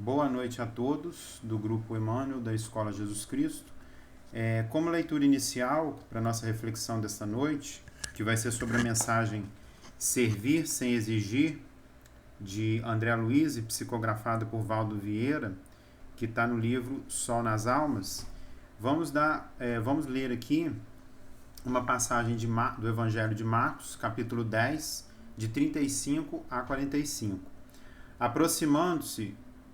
Boa noite a todos do Grupo Emmanuel da Escola Jesus Cristo. Como leitura inicial para a nossa reflexão desta noite, que vai ser sobre a mensagem Servir sem Exigir, de André Luiz, psicografado por Valdo Vieira, que está no livro Sol nas Almas, vamos ler aqui uma passagem do Evangelho de Marcos, capítulo 10, de 35 a 45.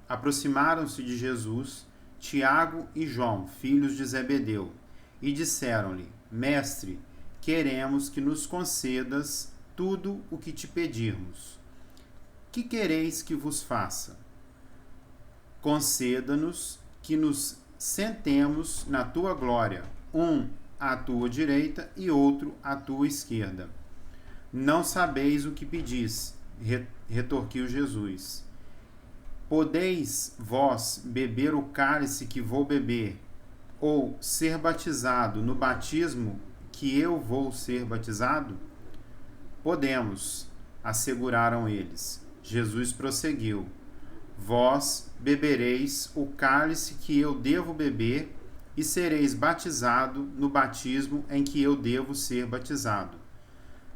Aproximaram-se de Jesus Tiago e João, filhos de Zebedeu, e disseram-lhe: Mestre, queremos que nos concedas tudo o que te pedirmos. Que quereis que vos faça? Conceda-nos que nos sentemos na tua glória, um à tua direita e outro à tua esquerda. Não sabeis o que pedis, retorquiu Jesus. Podeis vós beber o cálice que vou beber, ou ser batizado no batismo que eu vou ser batizado? Podemos, asseguraram eles. Jesus prosseguiu: Vós bebereis o cálice que eu devo beber e sereis batizado no batismo em que eu devo ser batizado.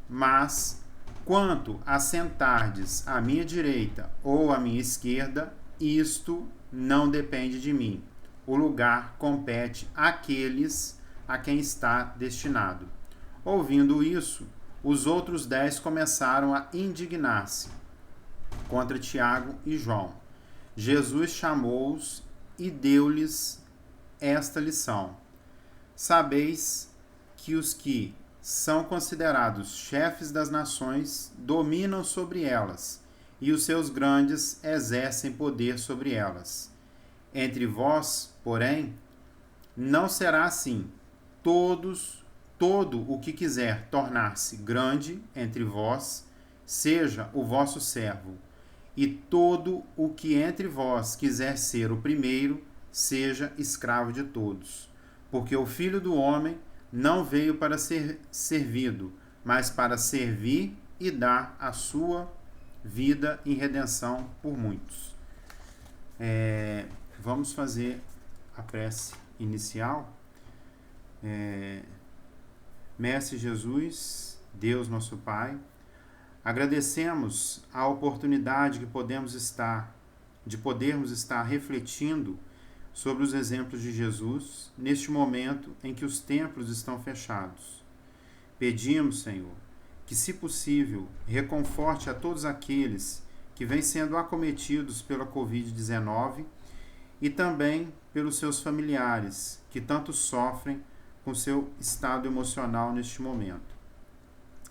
Mas, quanto a sentardes à minha direita ou à minha esquerda, isto não depende de mim. O lugar compete àqueles a quem está destinado. Ouvindo isso, os outros 10 começaram a indignar-se contra Tiago e João. Jesus chamou-os e deu-lhes esta lição: Sabeis que os que são considerados chefes das nações dominam sobre elas, e os seus grandes exercem poder sobre elas. Entre vós, porém, não será assim. Todo o que quiser tornar-se grande entre vós, seja o vosso servo, e todo o que entre vós quiser ser o primeiro, seja escravo de todos. Porque o Filho do Homem não veio para ser servido, mas para servir e dar a sua vida em redenção por muitos. Vamos fazer a prece inicial. Mestre Jesus, Deus nosso Pai, agradecemos a oportunidade de podermos estar refletindo sobre os exemplos de Jesus neste momento em que os templos estão fechados. Pedimos, Senhor, que, se possível, reconforte a todos aqueles que vêm sendo acometidos pela Covid-19 e também pelos seus familiares, que tanto sofrem com seu estado emocional neste momento.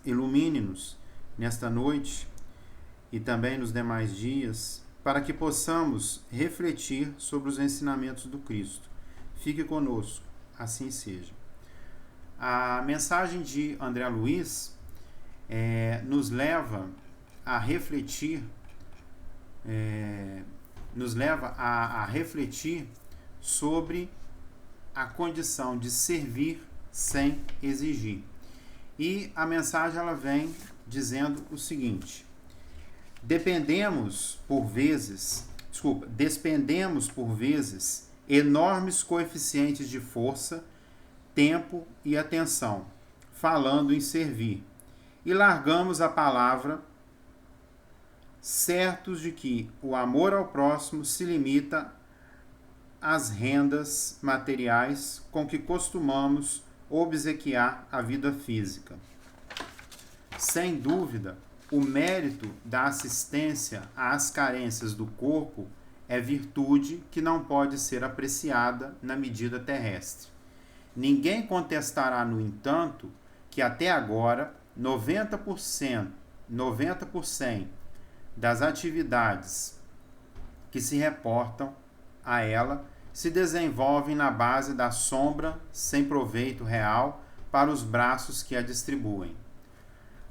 Ilumine-nos nesta noite e também nos demais dias, para que possamos refletir sobre os ensinamentos do Cristo. Fique conosco, assim seja. A mensagem de André Luiz nos leva a refletir, sobre a condição de servir sem exigir. E a mensagem ela vem dizendo o seguinte: despendemos por vezes enormes coeficientes de força, tempo e atenção, falando em servir, e largamos a palavra, certos de que o amor ao próximo se limita às rendas materiais com que costumamos obsequiar a vida física. Sem dúvida, o mérito da assistência às carências do corpo é virtude que não pode ser apreciada na medida terrestre. Ninguém contestará, no entanto, que até agora 90% das atividades que se reportam a ela se desenvolvem na base da sombra sem proveito real para os braços que a distribuem.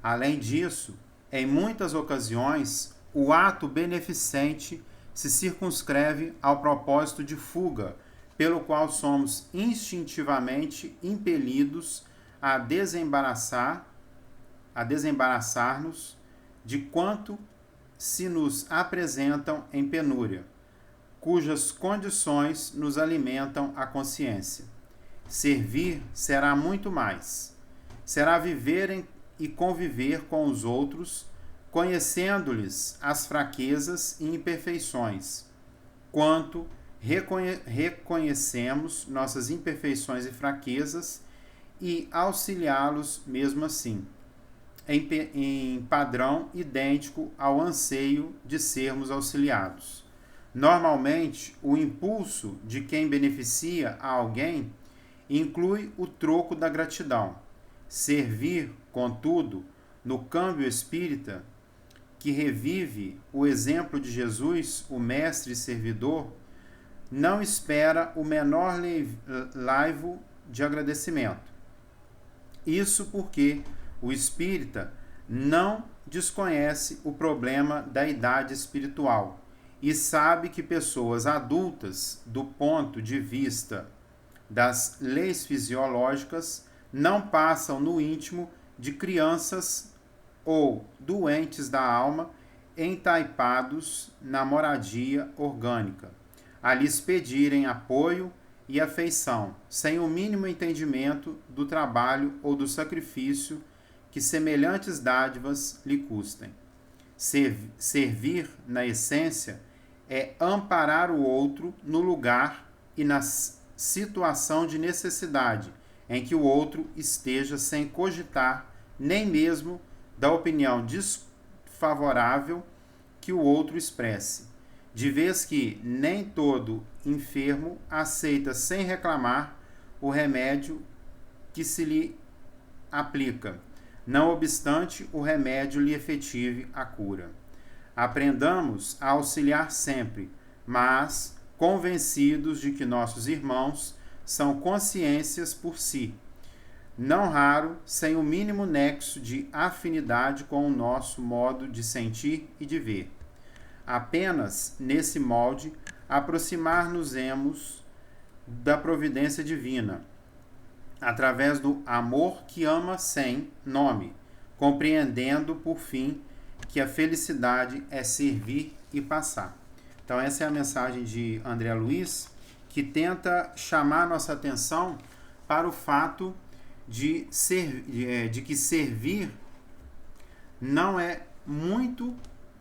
Além disso, em muitas ocasiões, o ato beneficente se circunscreve ao propósito de fuga, pelo qual somos instintivamente impelidos a desembaraçar-nos de quanto se nos apresentam em penúria, cujas condições nos alimentam a consciência. Servir será muito mais. Será viver e conviver com os outros, conhecendo-lhes as fraquezas e imperfeições, quanto reconhecemos nossas imperfeições e fraquezas e auxiliá-los mesmo assim, em padrão idêntico ao anseio de sermos auxiliados. Normalmente, o impulso de quem beneficia a alguém inclui o troco da gratidão. Servir, contudo, no câmbio espírita, que revive o exemplo de Jesus, o mestre e servidor, não espera o menor laivo de agradecimento. Isso porque o espírita não desconhece o problema da idade espiritual e sabe que pessoas adultas, do ponto de vista das leis fisiológicas, não passam no íntimo de crianças ou doentes da alma entaipados na moradia orgânica, a lhes pedirem apoio e afeição, sem o mínimo entendimento do trabalho ou do sacrifício que semelhantes dádivas lhe custem. Servir, na essência, é amparar o outro no lugar e na situação de necessidade em que o outro esteja sem cogitar nem mesmo da opinião desfavorável que o outro expresse, de vez que nem todo enfermo aceita sem reclamar o remédio que se lhe aplica, não obstante o remédio lhe efetive a cura. Aprendamos a auxiliar sempre, mas convencidos de que nossos irmãos são consciências por si, não raro sem o mínimo nexo de afinidade com o nosso modo de sentir e de ver. Apenas nesse molde aproximar-nos-emos da providência divina, através do amor que ama sem nome, compreendendo, por fim, que a felicidade é servir e passar. Então essa é a mensagem de André Luiz, que tenta chamar nossa atenção para o fato de que servir não é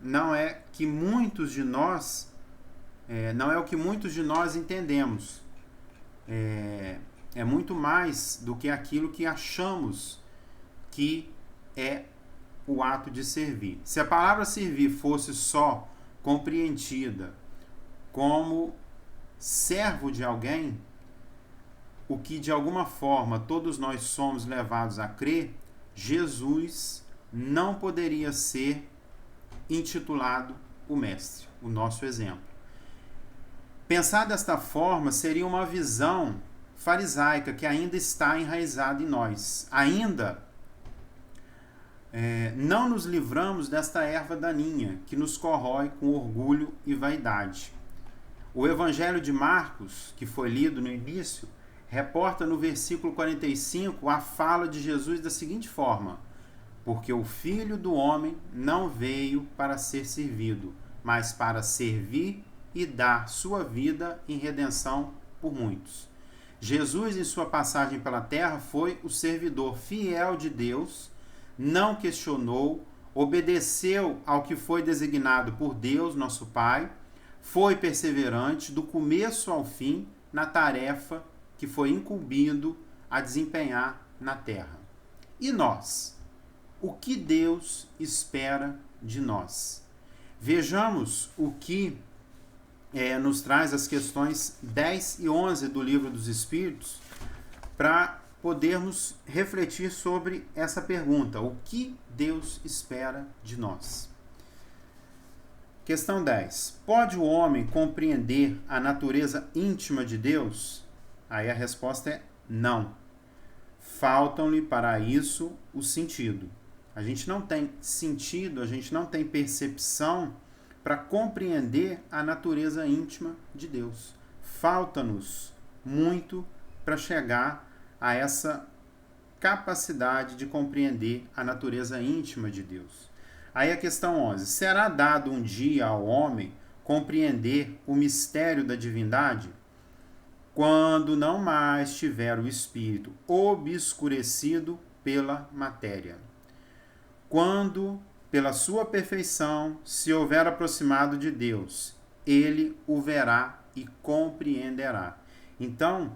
o que muitos de nós entendemos. É muito mais do que aquilo que achamos que é o ato de servir. Se a palavra servir fosse só compreendida como servo de alguém, o que de alguma forma todos nós somos levados a crer, Jesus não poderia ser intitulado o mestre, o nosso exemplo. Pensar desta forma seria uma visão farisaica que ainda está enraizada em nós. Ainda não nos livramos desta erva daninha que nos corrói com orgulho e vaidade. O Evangelho de Marcos, que foi lido no início, reporta no versículo 45 a fala de Jesus da seguinte forma: porque o Filho do Homem não veio para ser servido, mas para servir e dar sua vida em redenção por muitos. Jesus, em sua passagem pela terra, foi o servidor fiel de Deus, não questionou, obedeceu ao que foi designado por Deus, nosso Pai, foi perseverante do começo ao fim na tarefa que foi incumbido a desempenhar na terra. E nós? O que Deus espera de nós? Vejamos o que nos traz as questões 10 e 11 do Livro dos Espíritos, para podermos refletir sobre essa pergunta: o que Deus espera de nós? Questão 10. Pode o homem compreender a natureza íntima de Deus? Aí a resposta é não. Faltam-lhe para isso o sentido. A gente não tem sentido, a gente não tem percepção para compreender a natureza íntima de Deus. Falta-nos muito para chegar a essa capacidade de compreender a natureza íntima de Deus. Aí a questão 11. Será dado um dia ao homem compreender o mistério da divindade quando não mais tiver o espírito obscurecido pela matéria. Quando, pela sua perfeição, se houver aproximado de Deus, ele o verá e compreenderá. Então,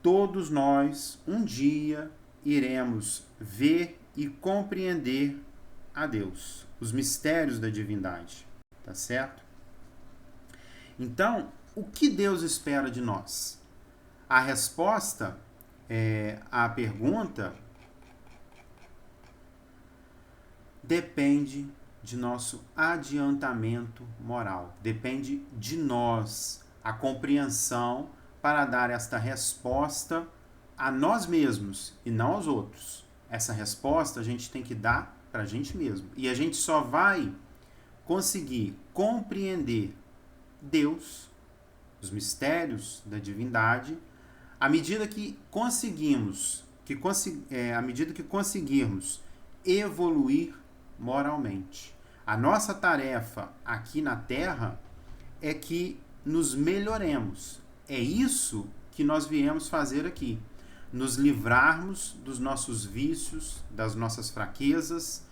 todos nós, um dia, iremos ver e compreender a Deus, os mistérios da divindade, tá certo? Então, o que Deus espera de nós? A resposta à pergunta depende de nosso adiantamento moral, depende de nós, a compreensão para dar esta resposta a nós mesmos e não aos outros. Essa resposta a gente tem que dar para a gente mesmo. E a gente só vai conseguir compreender Deus, os mistérios da divindade, à medida que conseguirmos evoluir moralmente. A nossa tarefa aqui na Terra é que nos melhoremos. É isso que nós viemos fazer aqui. Nos livrarmos dos nossos vícios, das nossas fraquezas,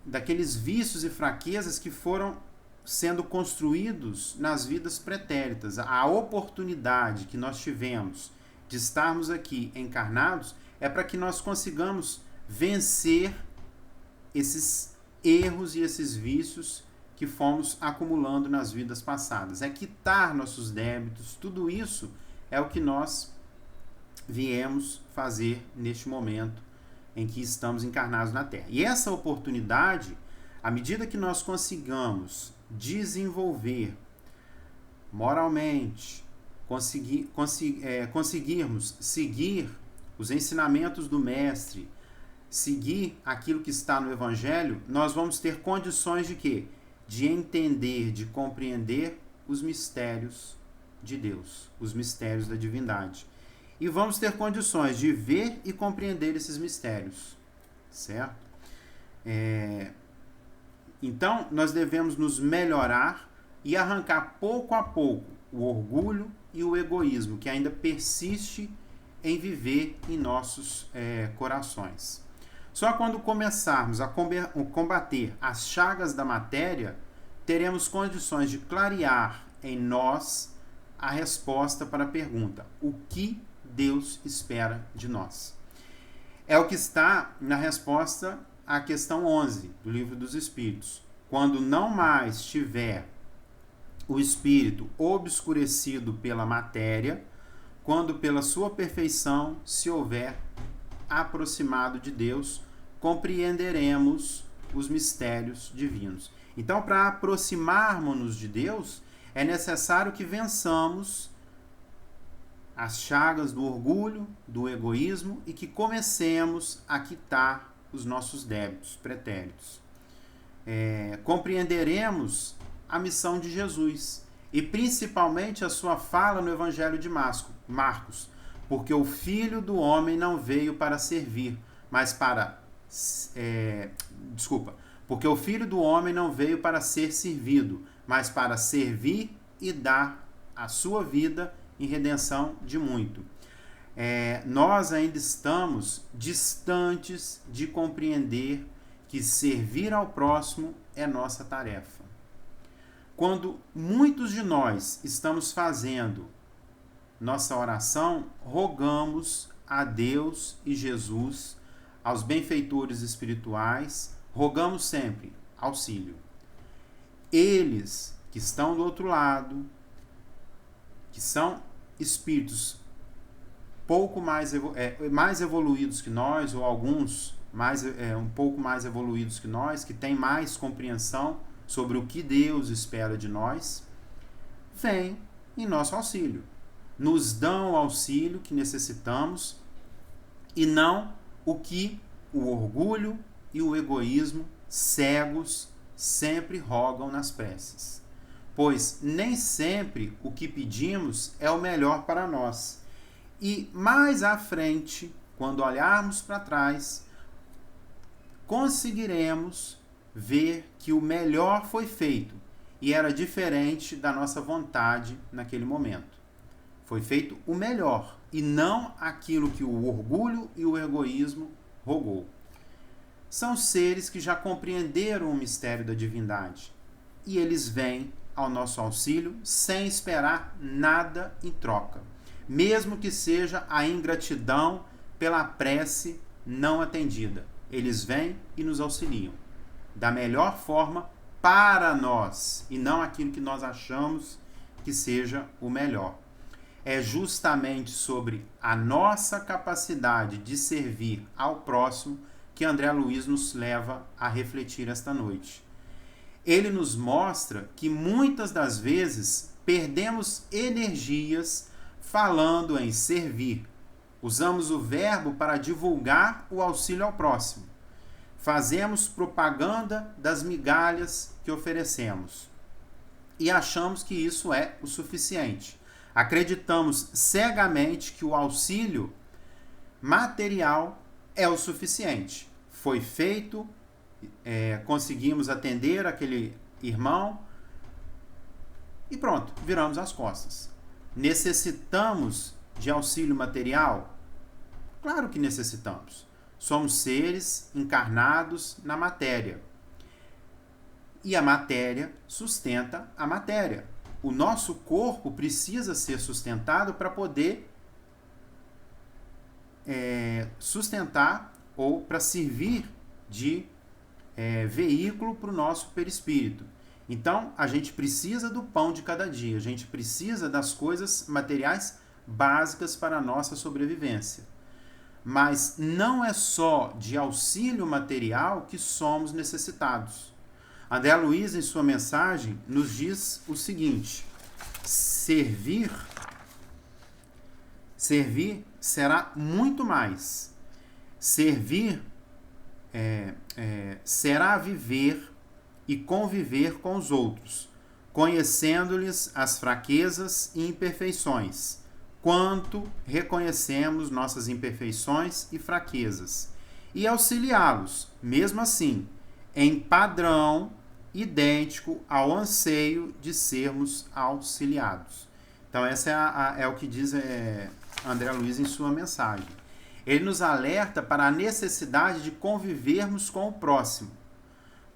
daqueles vícios e fraquezas que foram sendo construídos nas vidas pretéritas. A oportunidade que nós tivemos de estarmos aqui encarnados é para que nós consigamos vencer esses erros e esses vícios que fomos acumulando nas vidas passadas. É quitar nossos débitos, tudo isso é o que nós viemos fazer neste momento em que estamos encarnados na Terra. E essa oportunidade, à medida que nós consigamos desenvolver moralmente, conseguirmos seguir os ensinamentos do Mestre, seguir aquilo que está no Evangelho, nós vamos ter condições de quê? De entender, de compreender os mistérios de Deus, os mistérios da divindade. E vamos ter condições de ver e compreender esses mistérios, certo? Então, nós devemos nos melhorar e arrancar pouco a pouco o orgulho e o egoísmo que ainda persiste em viver em nossos corações. Só quando começarmos a combater as chagas da matéria, teremos condições de clarear em nós a resposta para a pergunta: o que Deus espera de nós? É o que está na resposta à questão 11 do Livro dos Espíritos. Quando não mais tiver o espírito obscurecido pela matéria, quando pela sua perfeição se houver aproximado de Deus, compreenderemos os mistérios divinos. Então, para aproximarmos-nos de Deus, é necessário que vençamos as chagas do orgulho, do egoísmo e que comecemos a quitar os nossos débitos pretéritos. Compreenderemos a missão de Jesus e principalmente a sua fala no Evangelho de Marcos, porque o Filho do Homem não veio para servir, mas para... porque o Filho do Homem não veio para ser servido, mas para servir e dar a sua vida em redenção de muito. Nós ainda estamos distantes de compreender que servir ao próximo é nossa tarefa. Quando muitos de nós estamos fazendo nossa oração, rogamos a Deus e Jesus, aos benfeitores espirituais, rogamos sempre auxílio. Eles que estão do outro lado, que são espíritos pouco mais evoluídos que nós, ou alguns um pouco mais evoluídos que nós, que têm mais compreensão sobre o que Deus espera de nós, vêm em nosso auxílio. Nos dão o auxílio que necessitamos e não o que o orgulho e o egoísmo cegos sempre rogam nas preces. Pois nem sempre o que pedimos é o melhor para nós. E mais à frente, quando olharmos para trás, conseguiremos ver que o melhor foi feito e era diferente da nossa vontade naquele momento. Foi feito o melhor e não aquilo que o orgulho e o egoísmo rogou. São seres que já compreenderam o mistério da divindade e eles vêm ao nosso auxílio sem esperar nada em troca, mesmo que seja a ingratidão pela prece não atendida. Eles vêm e nos auxiliam da melhor forma para nós e não aquilo que nós achamos que seja o melhor. É justamente sobre a nossa capacidade de servir ao próximo que André Luiz nos leva a refletir esta noite. Ele nos mostra que muitas das vezes perdemos energias falando em servir. Usamos o verbo para divulgar o auxílio ao próximo. Fazemos propaganda das migalhas que oferecemos. E achamos que isso é o suficiente. Acreditamos cegamente que o auxílio material é o suficiente. Foi feito, conseguimos atender aquele irmão e pronto, viramos as costas. Necessitamos de auxílio material? Claro que necessitamos. Somos seres encarnados na matéria. E a matéria sustenta a matéria. O nosso corpo precisa ser sustentado para poder sustentar ou para servir de veículo para o nosso perispírito. Então, a gente precisa do pão de cada dia, a gente precisa das coisas materiais básicas para a nossa sobrevivência. Mas não é só de auxílio material que somos necessitados. André Luiz, em sua mensagem, nos diz o seguinte: servir será muito mais. Servir será viver e conviver com os outros, conhecendo-lhes as fraquezas e imperfeições, quanto reconhecemos nossas imperfeições e fraquezas, e auxiliá-los, mesmo assim, em padrão idêntico ao anseio de sermos auxiliados. Então, essa é o que diz André Luiz em sua mensagem. Ele nos alerta para a necessidade de convivermos com o próximo,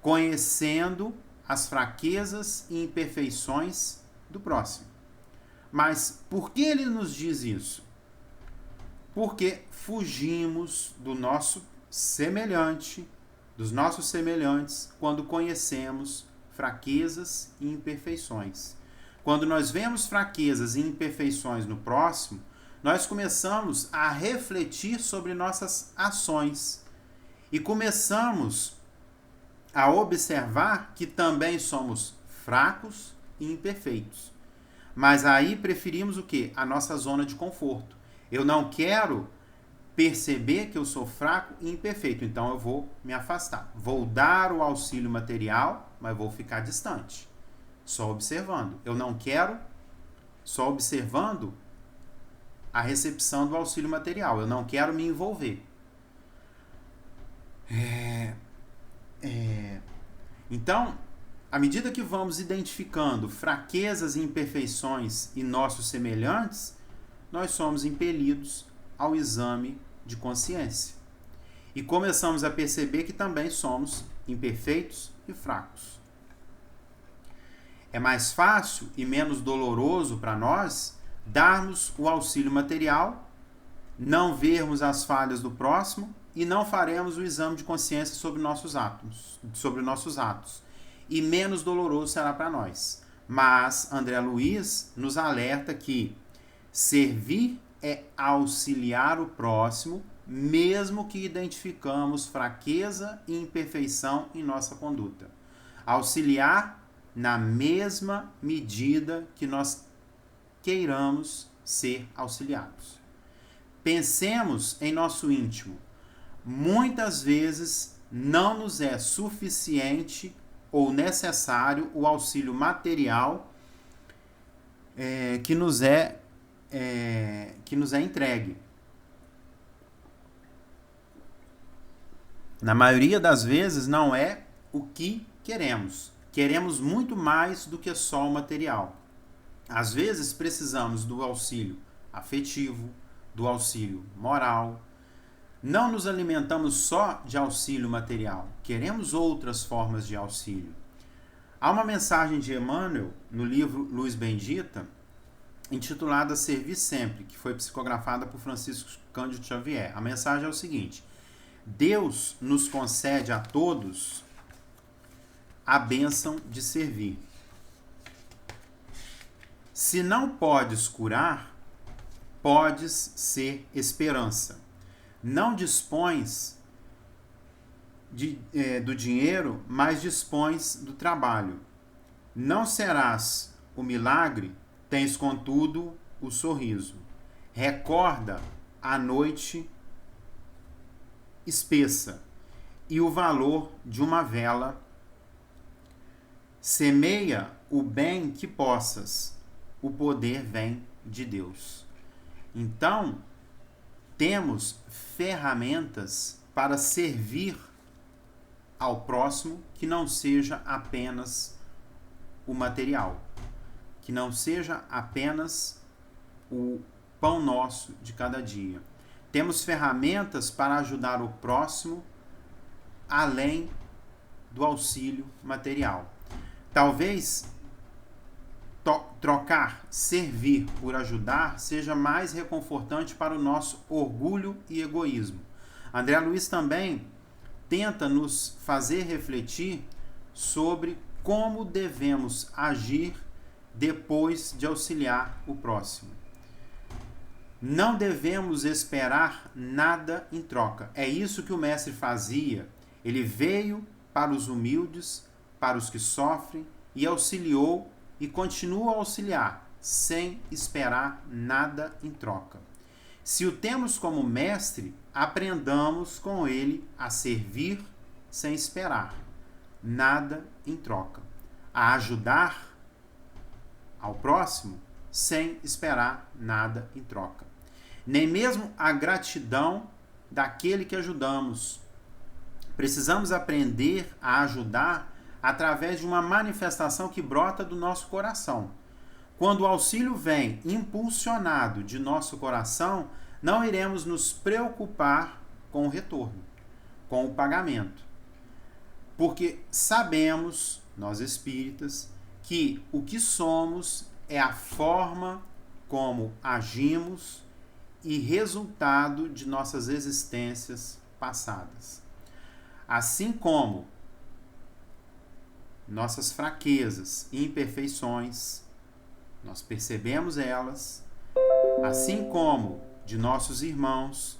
conhecendo as fraquezas e imperfeições do próximo. Mas por que ele nos diz isso? Porque fugimos do nosso semelhante, dos nossos semelhantes, quando conhecemos fraquezas e imperfeições. Quando nós vemos fraquezas e imperfeições no próximo, nós começamos a refletir sobre nossas ações e começamos a observar que também somos fracos e imperfeitos. Mas aí preferimos o quê? A nossa zona de conforto. Eu não quero perceber que eu sou fraco e imperfeito, então eu vou me afastar. Vou dar o auxílio material, mas vou ficar distante, só observando. Eu não quero só observando a recepção do auxílio material. Eu não quero me envolver. Então, à medida que vamos identificando fraquezas e imperfeições em nossos semelhantes, nós somos impelidos ao exame de consciência. E começamos a perceber que também somos imperfeitos e fracos. É mais fácil e menos doloroso para nós darmos o auxílio material, não vermos as falhas do próximo e não faremos o exame de consciência sobre nossos atos. E menos doloroso será para nós. Mas André Luiz nos alerta que servir é auxiliar o próximo, mesmo que identificamos fraqueza e imperfeição em nossa conduta. Auxiliar na mesma medida que nós queiramos ser auxiliados. Pensemos em nosso íntimo. Muitas vezes não nos é suficiente ou necessário o auxílio material que nos é entregue. Na maioria das vezes não é o que queremos. queremos muito mais do que só o material. Às vezes precisamos do auxílio afetivo, do auxílio moral. Não nos alimentamos só de auxílio material, queremos outras formas de auxílio. Há uma mensagem de Emmanuel no livro Luz Bendita, intitulada Servir Sempre, que foi psicografada por Francisco Cândido Xavier. A mensagem é o seguinte: Deus nos concede a todos a bênção de servir. Se não podes curar, podes ser esperança. Não dispões do dinheiro, mas dispões do trabalho. Não serás o milagre, tens contudo o sorriso. Recorda a noite espessa e o valor de uma vela. Semeia o bem que possas, o poder vem de Deus. Então, temos ferramentas para servir ao próximo que não seja apenas o material, que não seja apenas o pão nosso de cada dia. Temos ferramentas para ajudar o próximo além do auxílio material. Talvez trocar servir por ajudar seja mais reconfortante para o nosso orgulho e egoísmo. André Luiz também tenta nos fazer refletir sobre como devemos agir depois de auxiliar o próximo. Não devemos esperar nada em troca. É isso que o mestre fazia. Ele veio para os humildes, para os que sofrem, e auxiliou e continua a auxiliar, sem esperar nada em troca. Se o temos como mestre, aprendamos com ele a servir sem esperar nada em troca, a ajudar ao próximo sem esperar nada em troca. Nem mesmo a gratidão daquele que ajudamos. Precisamos aprender a ajudar através de uma manifestação que brota do nosso coração. Quando o auxílio vem impulsionado de nosso coração, não iremos nos preocupar com o retorno, com o pagamento. Porque sabemos, nós espíritas, que o que somos é a forma como agimos e resultado de nossas existências passadas. Assim como nossas fraquezas e imperfeições, nós percebemos elas, assim como de nossos irmãos,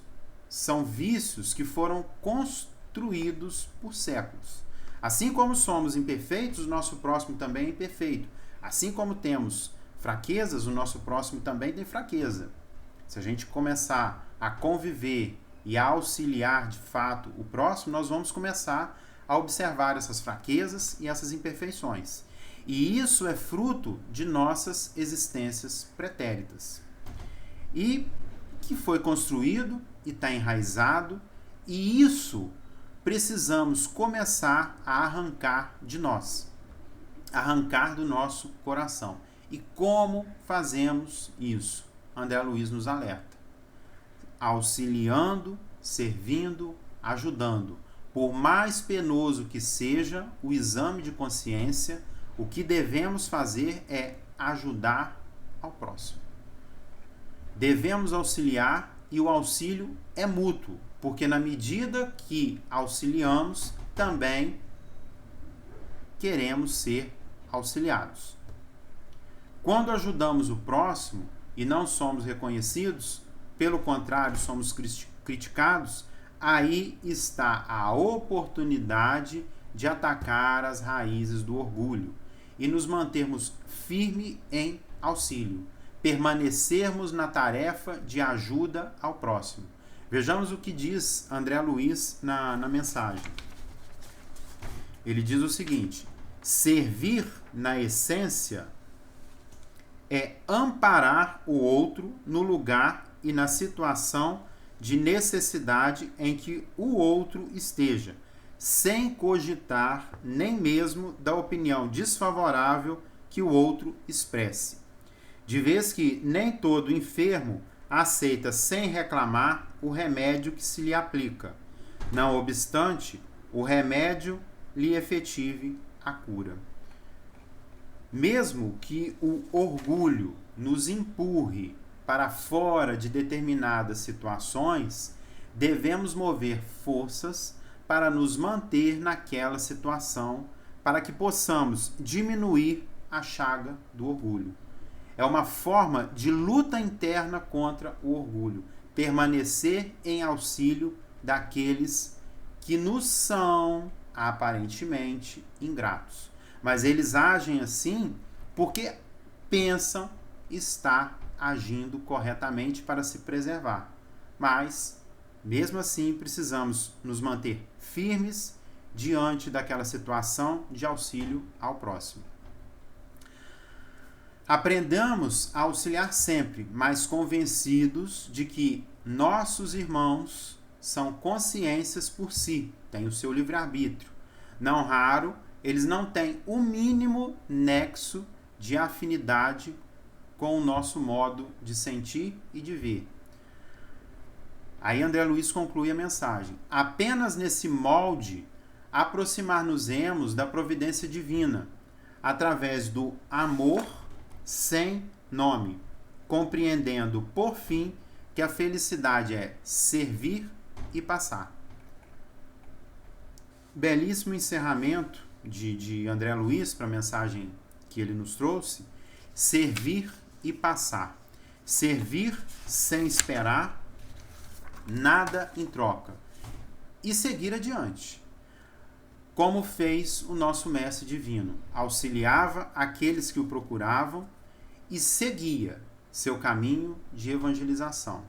são vícios que foram construídos por séculos. Assim como somos imperfeitos, o nosso próximo também é imperfeito. Assim como temos fraquezas, o nosso próximo também tem fraqueza. Se a gente começar a conviver e a auxiliar de fato o próximo, nós vamos começar a observar essas fraquezas e essas imperfeições. E isso é fruto de nossas existências pretéritas. E que foi construído e está enraizado, e isso precisamos começar a arrancar de nós, arrancar do nosso coração. E como fazemos isso? André Luiz nos alerta. Auxiliando, servindo, ajudando. Por mais penoso que seja o exame de consciência, o que devemos fazer é ajudar ao próximo. Devemos auxiliar e o auxílio é mútuo, porque na medida que auxiliamos, também queremos ser auxiliados. Quando ajudamos o próximo e não somos reconhecidos, pelo contrário, somos criticados, aí está a oportunidade de atacar as raízes do orgulho e nos mantermos firmes em auxílio, permanecermos na tarefa de ajuda ao próximo. Vejamos o que diz André Luiz na mensagem. Ele diz o seguinte: servir na essência é amparar o outro no lugar e na situação de necessidade em que o outro esteja, sem cogitar nem mesmo da opinião desfavorável que o outro expresse. De vez que nem todo enfermo aceita sem reclamar o remédio que se lhe aplica. Não obstante, o remédio lhe efetive a cura. Mesmo que o orgulho nos empurre para fora de determinadas situações, devemos mover forças para nos manter naquela situação, para que possamos diminuir a chaga do orgulho. É uma forma de luta interna contra o orgulho, permanecer em auxílio daqueles que nos são aparentemente ingratos. Mas eles agem assim porque pensam estar agindo corretamente para se preservar. Mas, mesmo assim, precisamos nos manter firmes diante daquela situação de auxílio ao próximo. Aprendamos a auxiliar sempre, mas convencidos de que nossos irmãos são consciências por si, têm o seu livre-arbítrio. Não raro, eles não têm o mínimo nexo de afinidade com o nosso modo de sentir e de ver. Aí André Luiz conclui a mensagem. Apenas nesse molde aproximar-nos-emos da providência divina, através do amor sem nome, compreendendo, por fim, que a felicidade é servir e passar. Belíssimo encerramento de André Luiz para a mensagem que ele nos trouxe. Servir e passar. Servir sem esperar nada em troca. E seguir adiante. Como fez o nosso Mestre Divino. Auxiliava aqueles que o procuravam e seguia seu caminho de evangelização.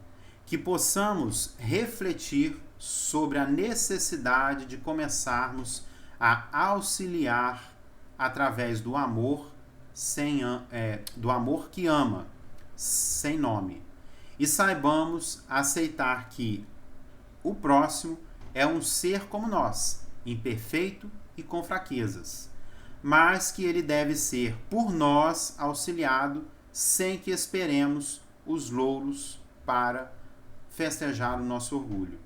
Que possamos refletir sobre a necessidade de começarmos a auxiliar através do amor do amor que ama, sem nome. E saibamos aceitar que o próximo é um ser como nós, imperfeito e com fraquezas, mas que ele deve ser por nós auxiliado sem que esperemos os louros para festejar o nosso orgulho.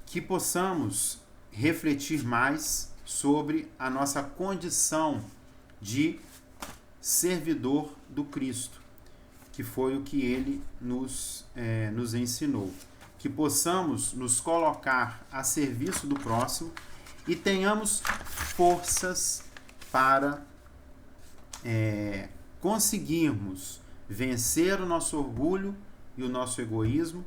Que possamos refletir mais sobre a nossa condição de servidor do Cristo, que foi o que ele nos ensinou. Que possamos nos colocar a serviço do próximo e tenhamos forças para conseguirmos vencer o nosso orgulho e o nosso egoísmo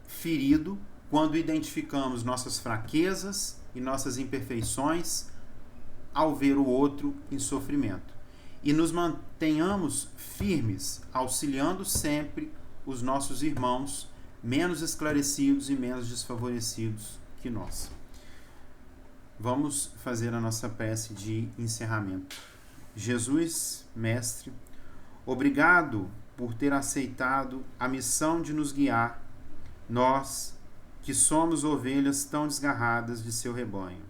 ferido quando identificamos nossas fraquezas e nossas imperfeições ao ver o outro em sofrimento. E nos mantenhamos firmes, auxiliando sempre os nossos irmãos menos esclarecidos e menos desfavorecidos que nós. Vamos fazer a nossa prece de encerramento. Jesus, Mestre, obrigado por ter aceitado a missão de nos guiar, nós que somos ovelhas tão desgarradas de seu rebanho.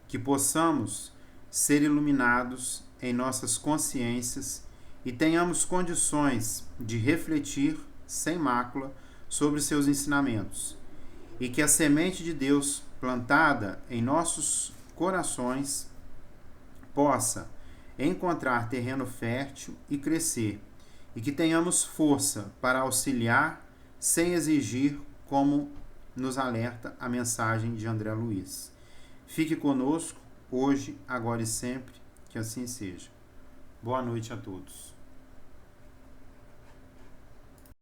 Que possamos ser iluminados em nossas consciências e tenhamos condições de refletir sem mácula sobre seus ensinamentos, e que a semente de Deus plantada em nossos corações possa encontrar terreno fértil e crescer, e que tenhamos força para auxiliar sem exigir, como nos alerta a mensagem de André Luiz. Fique conosco hoje, agora e sempre, que assim seja. Boa noite a todos.